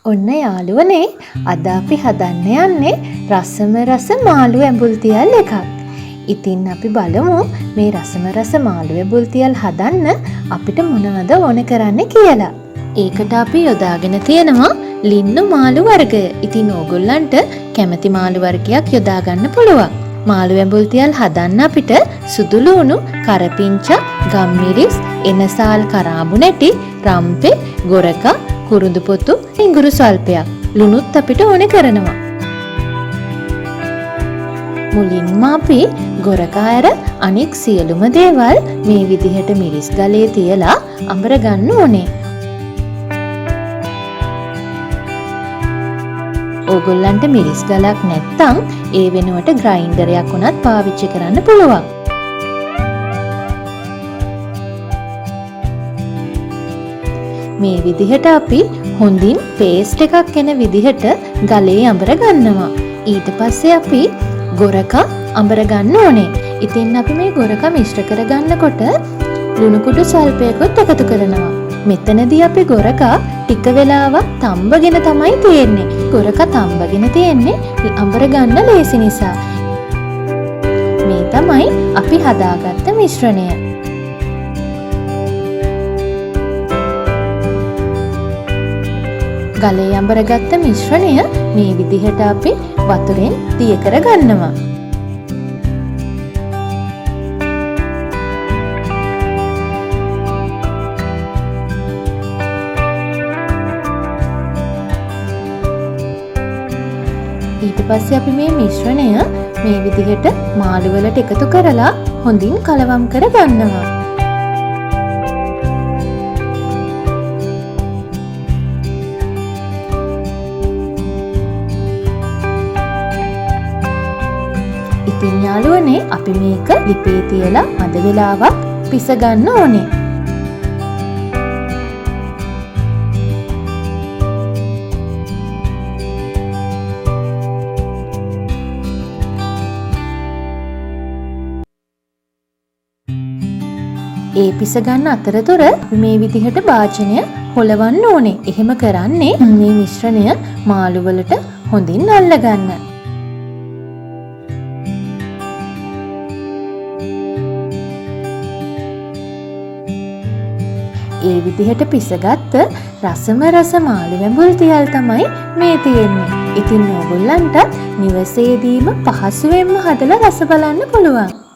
ඔන්න යාළුවනේ අද අපි හදන්න යන්නේ රසම රස මාළු ඇඹුල් තියල් එකක්. ඉතින් අපි බලමු මේ රසම රස මාළු ඇඹුල් තියල් හදන්න අපිට මොනවද ඕන කරන්න කියලා. ඒකට අපි යොදාගෙන තියෙනවා ලින්නු මාළු වර්ගය. ඉතින් ඕගොල්ලන්ට කැමති මාළු වර්ගයක් යොදා ගන්න පුළුවන්. මාළු ඇඹුල් තියල් හදන්න අපිට සුදු ලුණු, කරපිංචා, ගම්මිරිස්, එනසාල් කරාබු නැටි, රම්පේ, ගොරකා, කුරුඳු පොතු, ඉඟුරු සල්පයක්, ලුණුත් අපිට ඕන කරනවා. මුලින්ම අපි ගොරකා ඇර අනෙක් සියලුම දේවල් මේ විදිහට මිරිස් ගලේ තියලා අඹර ගන්න ඕනේ. ඕගොල්ලන්ට මිරිස් ගලක් නැත්තම් ඒ වෙනුවට ග්‍රයින්ඩරයක් උනත් පාවිච්චි කරන්න පුළුවන්. මේ විදිහට අපි හොඳින් පේස්ට් එකක් එන විදිහට ගලේ අඹර ගන්නවා. ඊට පස්සේ අපි ගොරකා අඹර ගන්න ඕනේ. ඉතින් අපි මේ ගොරකා මිශ්‍ර කරගන්නකොට ලුණු කුඩු සල්පයකුත් එකතු කරනවා. මෙතනදී අපි ගොරකා ටික වෙලාවක් තඹගෙන තමයි තියෙන්නේ. ගොරකා තඹගෙන තියෙන්නේ අඹර ගන්න ලේසි නිසා. මේ තමයි අපි හදාගත්ත මිශ්‍රණය. ගලේ අඹරගත්ත මිශ්‍රණය මේ විදිහට අපි වතුරෙන් දිය කර ගන්නවා. ඊට පස්සේ අපි මේ මිශ්‍රණය මේ විදිහට මාළු වලට එකතු කරලා හොඳින් කලවම් කර ගන්නවා. ඉතින් යාළුවනේ අපි මේක ලිපේ තියලා මද වෙලාවක් පිස ගන්න ඕනේ. ඒ පිස ගන්න අතරතුර මේ විදිහට භාජනය හොලවන්න ඕනේ. එහෙම කරන්නේ මේ මිශ්‍රණය මාළු වලට හොඳින් අල්ලගන්න. ඒ විදිහට පිසගත්ත රසම රස මාළු ඇඹුල් තියල් තමයි මේ තියෙන්නේ. ඉතින් ඕගොල්ලන්ට නිවසේදීම පහසුවෙන්ම හදලා රස බලන්න පුළුවන්.